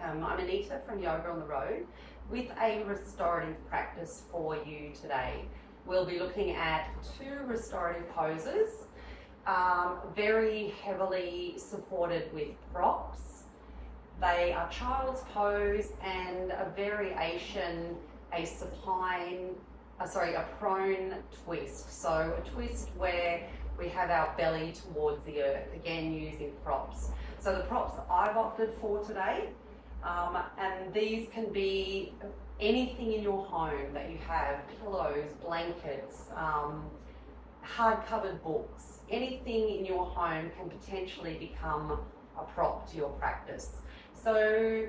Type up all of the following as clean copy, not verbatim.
welcome. I'm Anita from Yoga on the Road with a restorative practice for you today. We'll be looking at 2 restorative poses, very heavily supported with props. They are child's pose and a variation, a prone twist. So a twist where we have our belly towards the earth, again using props. So the props that I've opted for today, and these can be anything in your home that you have, pillows, blankets, hard-covered books, anything in your home can potentially become a prop to your practice. So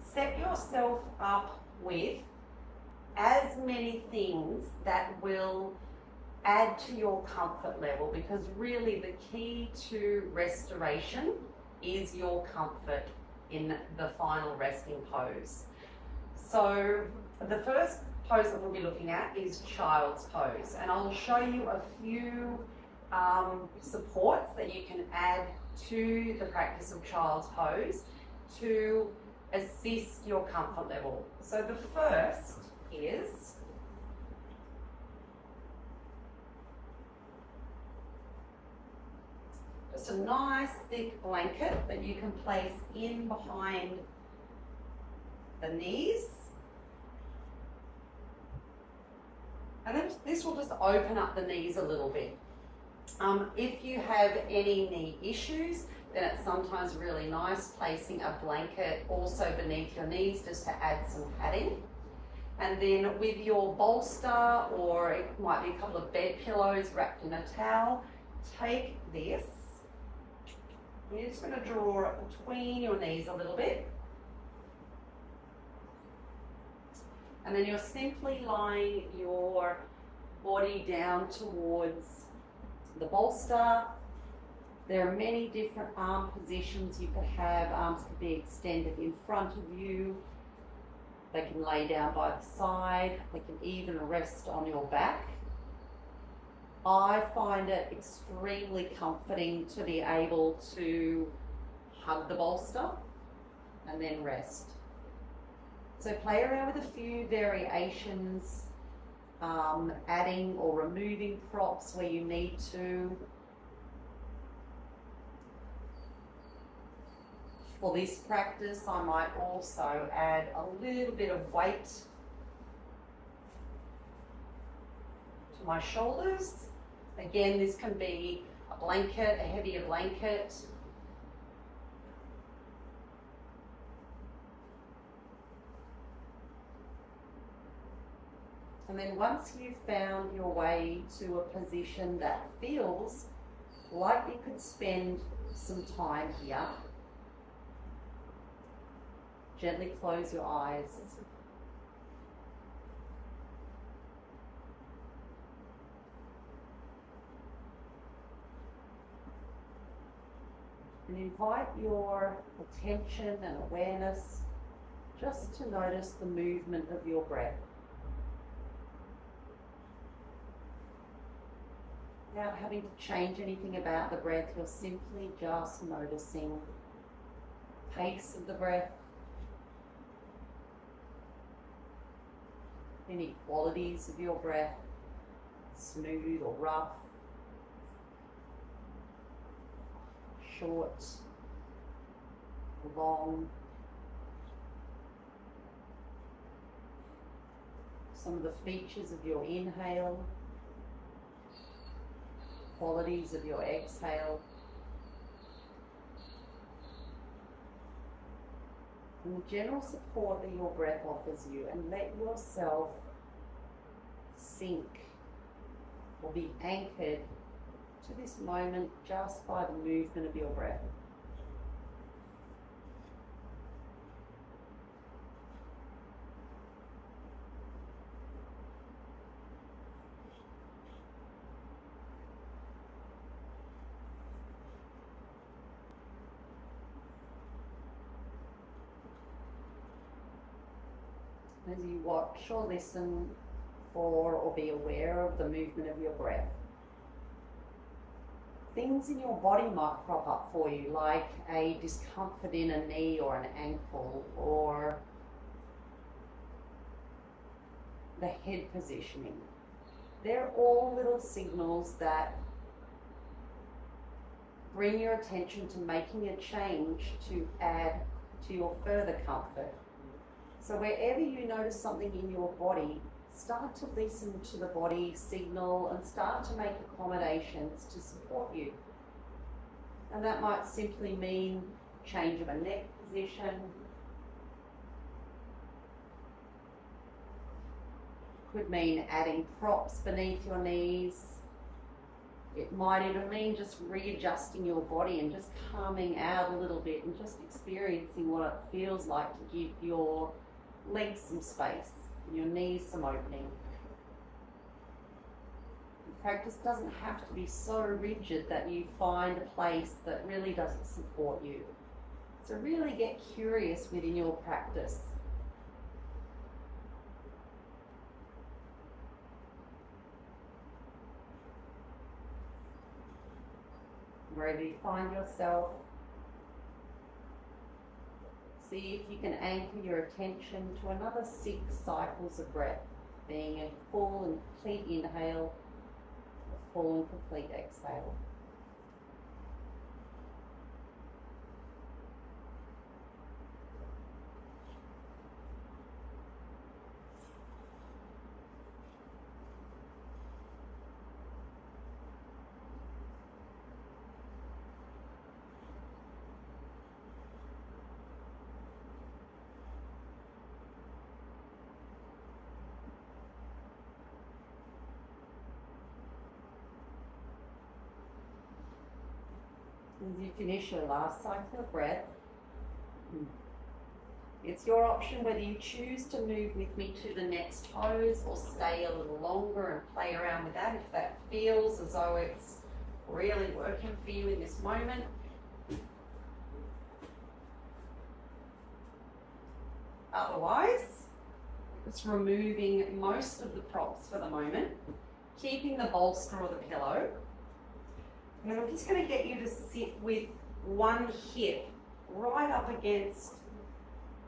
set yourself up with as many things that will add to your comfort level, because really the key to restoration is your comfort in the final resting pose. So the first pose that we'll be looking at is child's pose, and I'll show you a few supports that you can add to the practice of child's pose to assist your comfort level. So the first is just a nice thick blanket that you can place in behind the knees. And then this will just open up the knees a little bit. If you have any knee issues, then it's sometimes really nice placing a blanket also beneath your knees just to add some padding. And then with your bolster, or it might be a couple of bed pillows wrapped in a towel, take this. You're just going to draw it between your knees a little bit. And then you're simply lying your body down towards the bolster. There are many different arm positions you could have. Arms could be extended in front of you. They can lay down by the side. They can even rest on your back. I find it extremely comforting to be able to hug the bolster and then rest. So play around with a few variations, adding or removing props where you need to. For this practice, I might also add a little bit of weight to my shoulders. Again, this can be a blanket, a heavier blanket. And then once you've found your way to a position that feels like you could spend some time here, gently close your eyes. And invite your attention and awareness just to notice the movement of your breath. Without having to change anything about the breath, you're simply just noticing the pace of the breath, any qualities of your breath, smooth or rough, short, long. Some of the features of your inhale, qualities of your exhale, and the general support that your breath offers you, and let yourself sink or be anchored to this moment just by the movement of your breath. As you watch or listen for or be aware of the movement of your breath, things in your body might crop up for you, like a discomfort in a knee or an ankle, or the head positioning. They're all little signals that bring your attention to making a change to add to your further comfort. So wherever you notice something in your body, start to listen to the body signal and start to make accommodations to support you. And that might simply mean change of a neck position. Could mean adding props beneath your knees. It might even mean just readjusting your body and just calming out a little bit and just experiencing what it feels like to give your legs some space and your knees some opening. The practice doesn't have to be so rigid that you find a place that really doesn't support you. So really get curious within your practice. Wherever you find yourself, see if you can anchor your attention to another 6 cycles of breath, being a full and complete inhale, a full and complete exhale. As you finish your last cycle of breath, it's your option whether you choose to move with me to the next pose or stay a little longer and play around with that if that feels as though it's really working for you in this moment. Otherwise, just removing most of the props for the moment, keeping the bolster or the pillow. And I'm just going to get you to sit with one hip right up against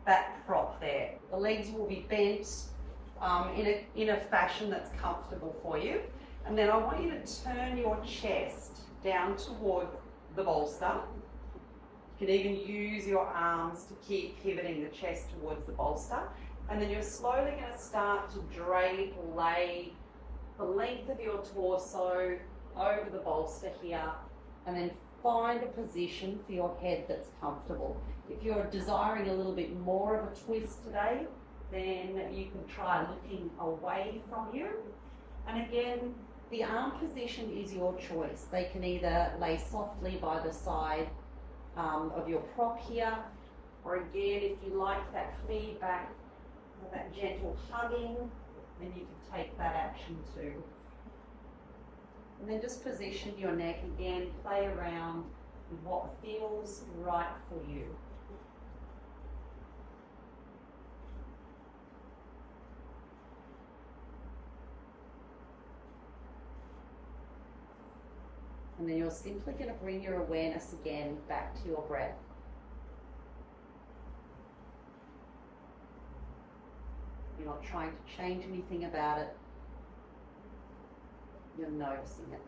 that prop there. The legs will be bent in a fashion that's comfortable for you. And then I want you to turn your chest down toward the bolster. You can even use your arms to keep pivoting the chest towards the bolster. And then you're slowly going to start to drape or lay the length of your torso over the bolster here, and then find a position for your head that's comfortable. If you're desiring a little bit more of a twist today, then you can try looking away from you. And again, the arm position is your choice. They can either lay softly by the side of your prop here, or again, if you like that feedback, that gentle hugging, then you can take that action too. And then just position your neck again, play around with what feels right for you. And then you're simply going to bring your awareness again back to your breath. You're not trying to change anything about it. You're noticing it.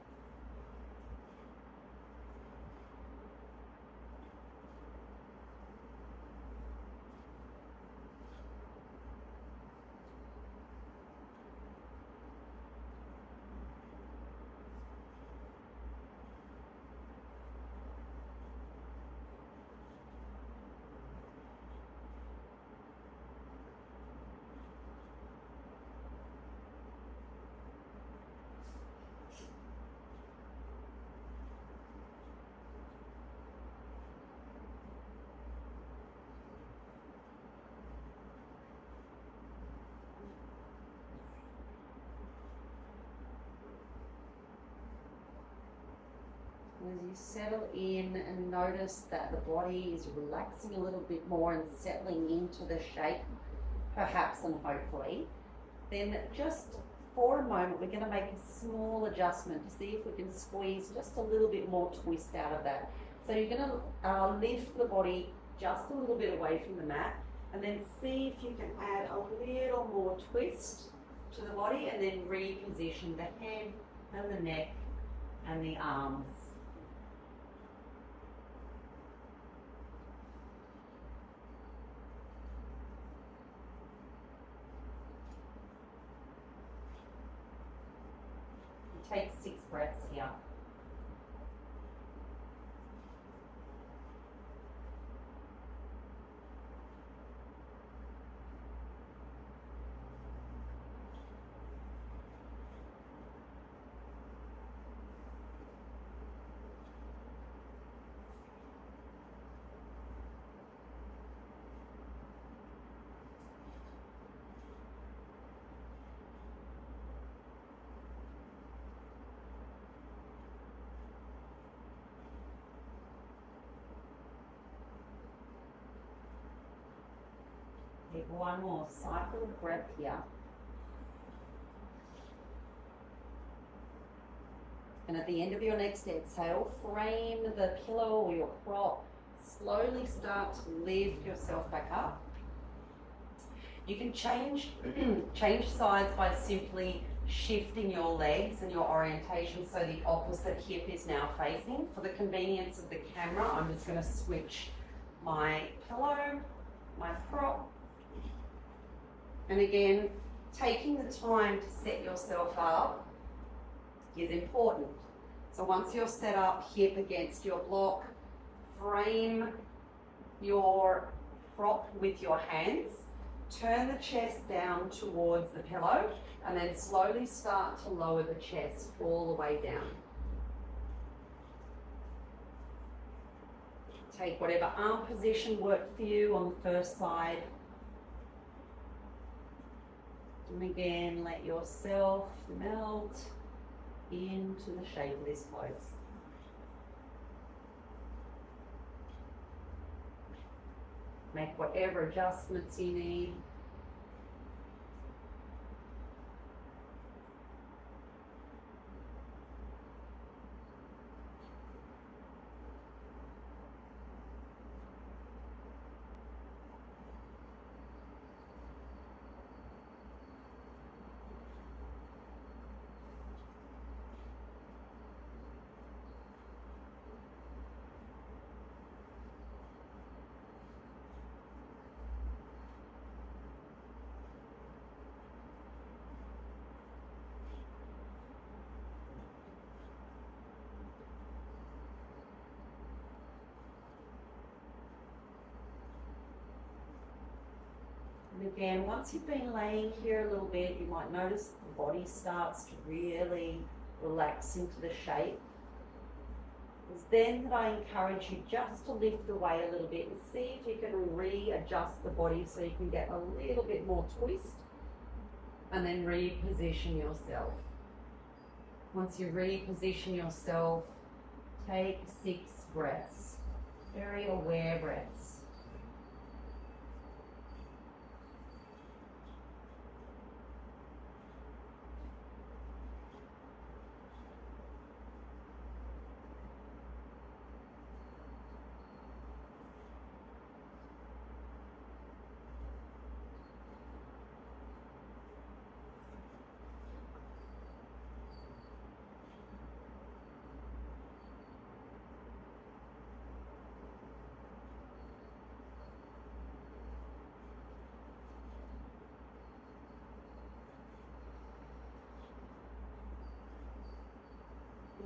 As you settle in and notice that the body is relaxing a little bit more and settling into the shape, perhaps and hopefully, then just for a moment, we're going to make a small adjustment to see if we can squeeze just a little bit more twist out of that. So you're going to lift the body just a little bit away from the mat, and then see if you can add a little more twist to the body, and then reposition the head and the neck and the arms. Take 6 breaths here. Take one more cycle of breath here. And at the end of your next exhale, frame the pillow or your prop. Slowly start to lift yourself back up. You can change sides by simply shifting your legs and your orientation so the opposite hip is now facing. For the convenience of the camera, I'm just going to switch my pillow, my prop. And again, taking the time to set yourself up is important. So once you're set up, hip against your block, frame your prop with your hands, turn the chest down towards the pillow, and then slowly start to lower the chest all the way down. Take whatever arm position worked for you on the first side. And again, let yourself melt into the shape of this pose. Make whatever adjustments you need. And again, once you've been laying here a little bit, you might notice the body starts to really relax into the shape. It's then that I encourage you just to lift away a little bit and see if you can readjust the body so you can get a little bit more twist, and then reposition yourself. Once you reposition yourself, take 6 breaths, very aware breaths.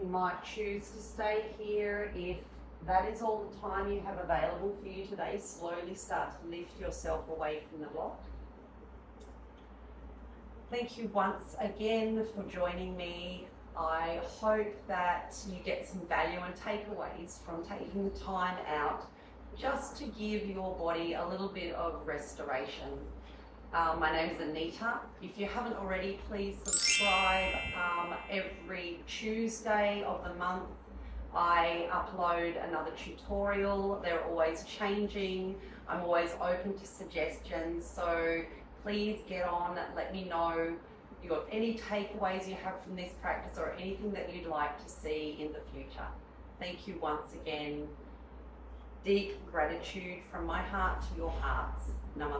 You might choose to stay here if that is all the time you have available for you today. Slowly start to lift yourself away from the block. Thank you once again for joining me. I hope that you get some value and takeaways from taking the time out just to give your body a little bit of restoration. My name is Anita. If you haven't already, please subscribe. Every Tuesday of the month, I upload another tutorial. They're always changing. I'm always open to suggestions. So please get on, let me know any takeaways you have from this practice or anything that you'd like to see in the future. Thank you once again. Deep gratitude from my heart to your hearts. Namaste.